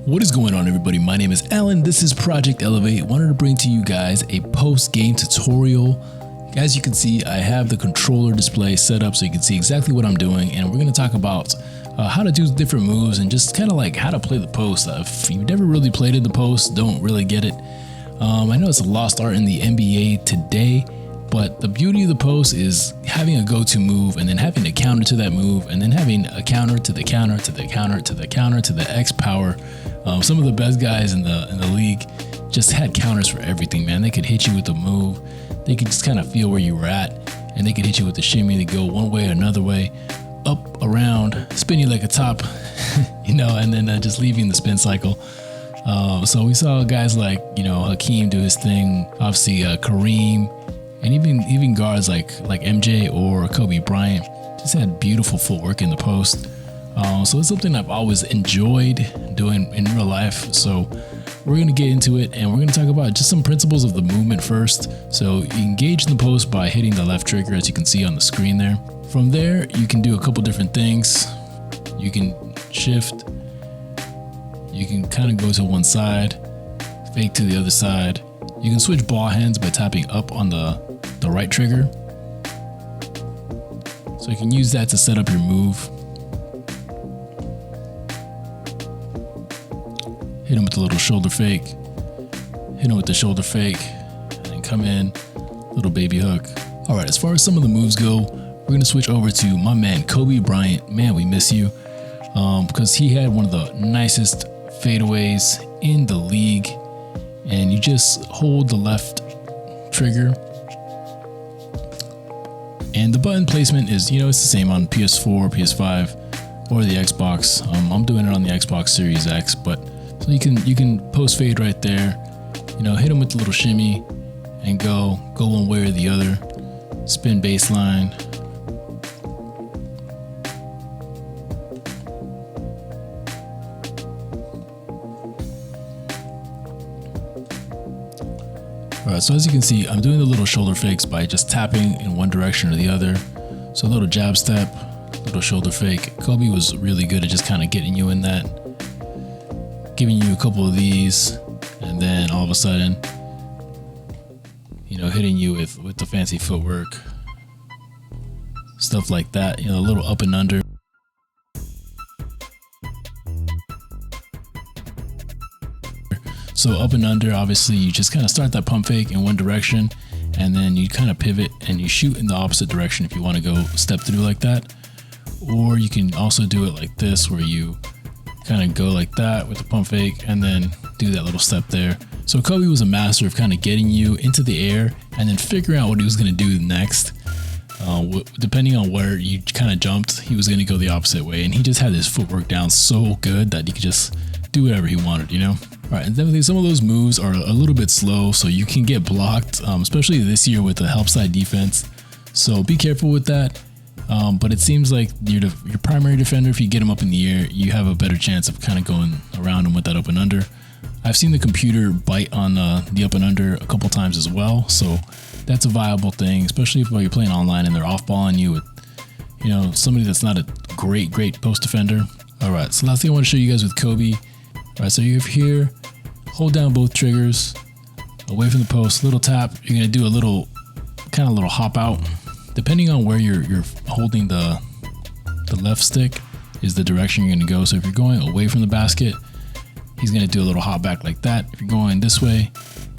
What is going on, everybody? My name is Alan. This is Project Elevate. Wanted to bring to you guys a post-game tutorial. As you can see, I have the controller display set up so you can see exactly what I'm doing, and we're going to talk about how to do different moves and just kind of like how to play the post. If you've never really played in the post, don't really get it. I know it's a lost art in the NBA today, but the beauty of the post is having a go-to move and then having a counter to that move and then having a counter to the counter to the counter to the counter to the X power. Some of the best guys in the league just had counters for everything, man. They could hit you with the move. They could just kind of feel where you were at, and they could hit you with the shimmy to go one way or another way, up, around, spin you like a top, and then just leaving the spin cycle. So we saw guys like, Hakeem do his thing, obviously Kareem, and even guards like MJ or Kobe Bryant just had beautiful footwork in the post. So it's something I've always enjoyed doing in real life. So we're going to get into it, and we're going to talk about just some principles of the movement first. So you engage in the post by hitting the left trigger, as you can see on the screen there. From there, you can do a couple different things. You can shift. You can kind of go to one side, fake to the other side. You can switch ball hands by tapping up on the right trigger. So you can use that to set up your move. Hit him with the little shoulder fake. Hit him with the shoulder fake. And then come in, little baby hook. All right, as far as some of the moves go, we're going to switch over to my man, Kobe Bryant. Man, we miss you. Because he had one of the nicest fadeaways in the league. And you just hold the left trigger. And the button placement is, it's the same on PS4, PS5, or the Xbox. I'm doing it on the Xbox Series X, but so you can post fade right there, hit them with the little shimmy and go one way or the other, spin baseline. All right, so as you can see, I'm doing the little shoulder fakes by just tapping in one direction or the other. So a little jab step, little shoulder fake. Kobe was really good at just kind of getting you in that, giving you a couple of these, and then all of a sudden, hitting you with the fancy footwork, stuff like that, a little up and under. So up and under, obviously you just kind of start that pump fake in one direction, and then you kind of pivot and you shoot in the opposite direction if you want to go step through like that. Or you can also do it like this, where you kind of go like that with the pump fake and then do that little step there. So Kobe was a master of kind of getting you into the air and then figuring out what he was going to do next. Depending on where you kind of jumped, he was going to go the opposite way, and he just had his footwork down so good that he could just do whatever he wanted, All right, and definitely some of those moves are a little bit slow, so you can get blocked, especially this year with the help side defense. So be careful with that. But it seems like your primary defender, if you get him up in the air, you have a better chance of kind of going around him with that up and under. I've seen the computer bite on the up and under a couple times as well, so that's a viable thing, especially while you're playing online and they're off balling you with, somebody that's not a great post defender. All right, so last thing I want to show you guys with Kobe. All right, so you're here, hold down both triggers, away from the post, little tap. You're gonna do a little hop out. Depending on where you're holding the left stick is the direction you're going to go. So if you're going away from the basket, he's going to do a little hop back like that. If you're going this way,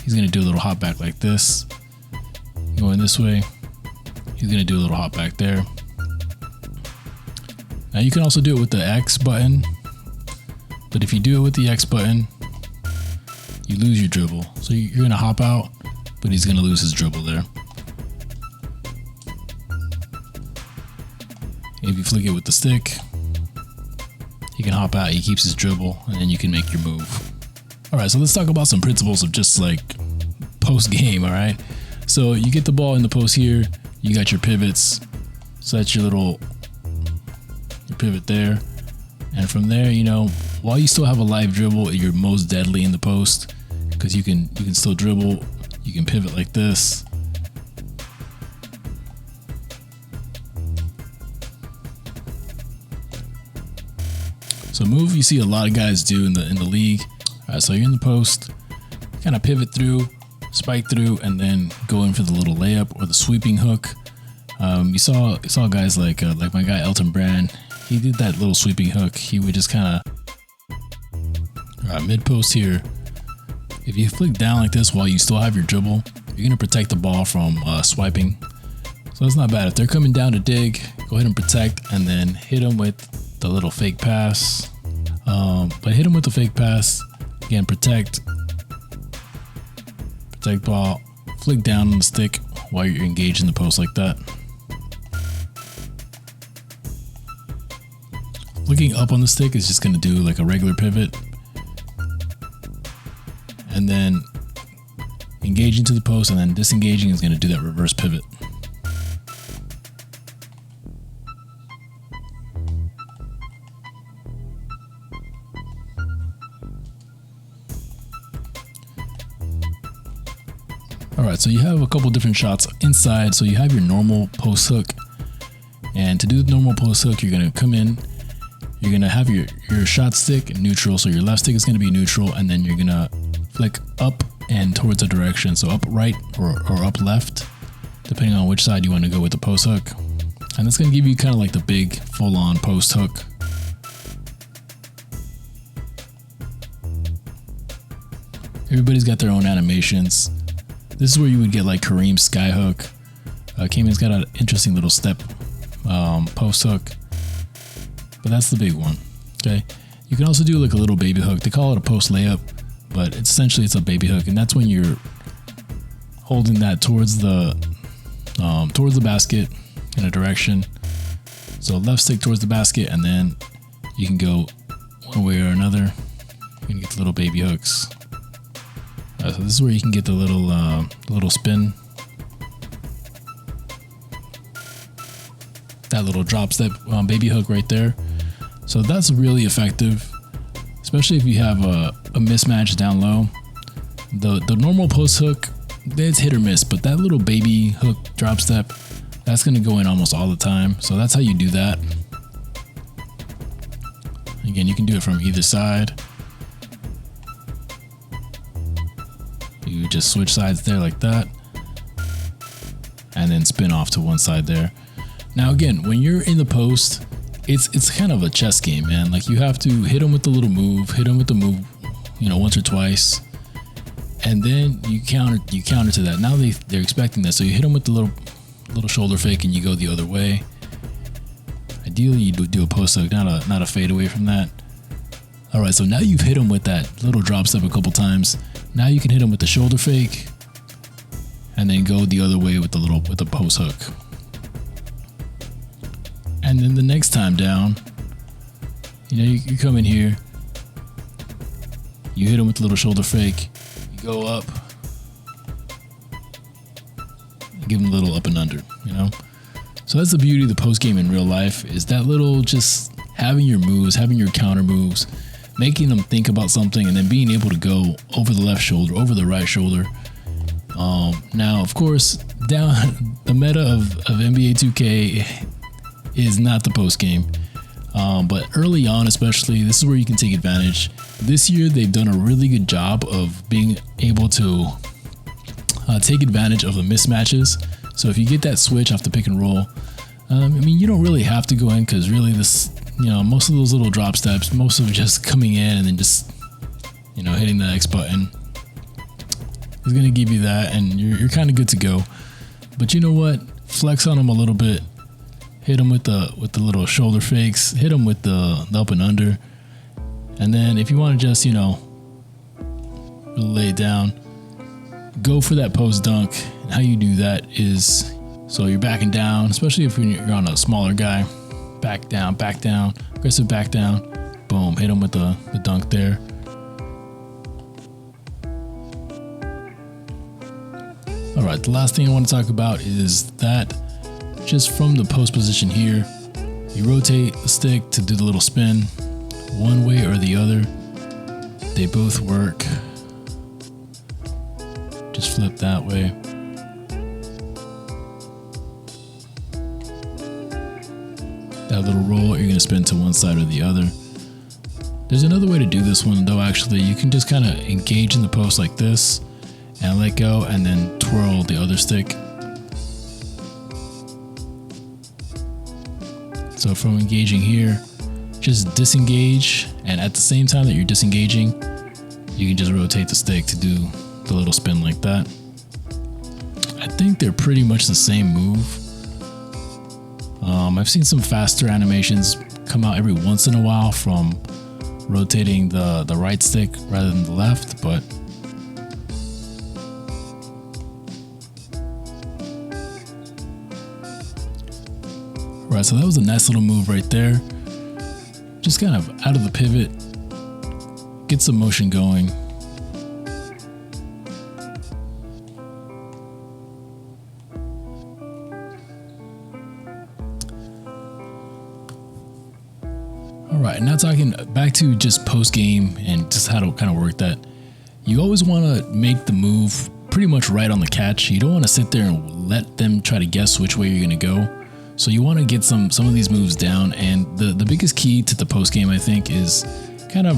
he's going to do a little hop back like this. Going this way, he's going to do a little hop back there. Now you can also do it with the X button, but if you do it with the X button, you lose your dribble. So you're going to hop out, but he's going to lose his dribble there. If you flick it with the stick, he can hop out, he keeps his dribble, and then you can make your move. All right, so let's talk about some principles of just like post game, all right? So you get the ball in the post here, you got your pivots, so that's your pivot there. And from there, while you still have a live dribble, you're most deadly in the post because you can still dribble, you can pivot like this. So a move you see a lot of guys do in the league. All right, so you're in the post, kind of pivot through, spike through, and then go in for the little layup or the sweeping hook. You saw guys like my guy Elton Brand. He did that little sweeping hook. He would just kind of mid post here. If you flick down like this while you still have your dribble, you're gonna protect the ball from swiping. So it's not bad. If they're coming down to dig, go ahead and protect, and then hit them with the little fake pass. But hit them with the fake pass. Again, protect ball, flick down on the stick while you're engaged in the post like that. Looking up on the stick is just going to do like a regular pivot. And then engaging to the post and then disengaging is going to do that reverse pivot. Alright, so you have a couple different shots inside. So you have your normal post hook. And to do the normal post hook, you're going to come in. You're going to have your shot stick neutral. So your left stick is going to be neutral. And then you're going to flick up and towards a direction. So up right or up left, depending on which side you want to go with the post hook. And that's going to give you kind of like the big full-on post hook. Everybody's got their own animations. This is where you would get like Kareem's sky hook. Cayman's got an interesting little step post hook, but that's the big one. Okay, you can also do like a little baby hook. They call it a post layup, but essentially it's a baby hook, and that's when you're holding that towards the basket in a direction. So left stick towards the basket, and then you can go one way or another. You can get the little baby hooks. So this is where you can get the little spin, that little drop step baby hook right there. So that's really effective, especially if you have a mismatch down low. The normal post hook, it's hit or miss, but that little baby hook drop step, that's going to go in almost all the time. So that's how you do that. Again, you can do it from either side. You just switch sides there like that, and then spin off to one side there. Now again, when you're in the post, it's kind of a chess game, man. Like you have to hit them with the little move, hit them with the move, once or twice, and then you counter to that. Now they're expecting that, so you hit them with the little shoulder fake, and you go the other way. Ideally, you do a post hook, not a fade away from that. All right, so now you've hit them with that little drop step a couple times. Now you can hit them with the shoulder fake, and then go the other way with the post hook. And then the next time down, you come in here, you hit them with the little shoulder fake, you go up, and give them a little up and under. So that's the beauty of the post game in real life, is that little just having your moves, having your counter moves, making them think about something, and then being able to go over the left shoulder, over the right shoulder. Now, of course, the meta of NBA 2K is not the post game, but early on, especially, this is where you can take advantage. This year, they've done a really good job of being able to take advantage of the mismatches. So if you get that switch off the pick and roll, you don't really have to go in, because really this, most of those little drop steps, most of it just coming in and then just, hitting the X button is going to give you that, and you're kind of good to go. But you know what? Flex on them a little bit. Hit them with the little shoulder fakes. Hit them with the up and under. And then if you want to just, lay it down, go for that post dunk. And how you do that is, so you're backing down, especially if you're on a smaller guy. Back down, aggressive back down. Boom, hit him with the dunk there. All right, the last thing I want to talk about is that just from the post position here, you rotate the stick to do the little spin one way or the other. They both work. Just flip that way. That little roll, you're going to spin to one side or the other. There's another way to do this one though, actually. You can just kind of engage in the post like this and let go and then twirl the other stick. So from engaging here, just disengage, and at the same time that you're disengaging, you can just rotate the stick to do the little spin like that. I think they're pretty much the same move. I've seen some faster animations come out every once in a while from rotating the right stick rather than the left, but right, so that was a nice little move right there. Just kind of out of the pivot, get some motion going. All right, now talking back to just post game and just how to kind of work that. You always want to make the move pretty much right on the catch. You don't want to sit there and let them try to guess which way you're going to go. So you want to get some of these moves down, and the biggest key to the post game, I think, is kind of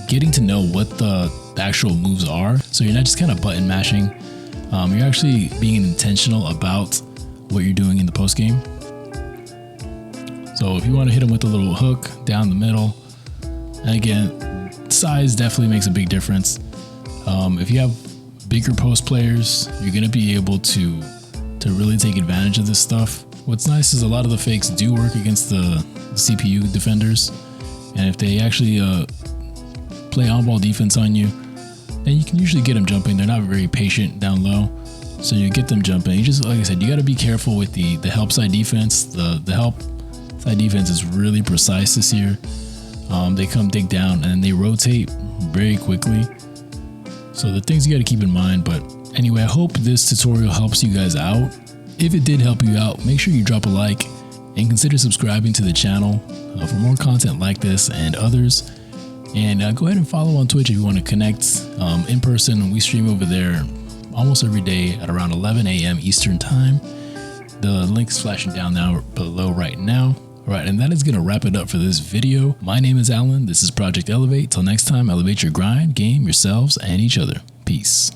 getting to know what the actual moves are. So you're not just kind of button mashing. You're actually being intentional about what you're doing in the post game. So if you want to hit them with a little hook down the middle, and again, size definitely makes a big difference. If you have bigger post players, you're going to be able to really take advantage of this stuff. What's nice is a lot of the fakes do work against the CPU defenders, and if they actually play on-ball defense on you, then you can usually get them jumping. They're not very patient down low, so you get them jumping. You just, like I said, you got to be careful with the help side defense. The help side defense is really precise this year. They come dig down and they rotate very quickly. So the things you got to keep in mind. But anyway, I hope this tutorial helps you guys out. If it did help you out, make sure you drop a like and consider subscribing to the channel for more content like this and others. And go ahead and follow on Twitch if you want to connect in person. We stream over there almost every day at around 11 a.m. Eastern time. The link's flashing down now below right now. All right, and that is going to wrap it up for this video. My name is Alan. This is Project Elevate. Till next time, elevate your grind, game, yourselves, and each other. Peace.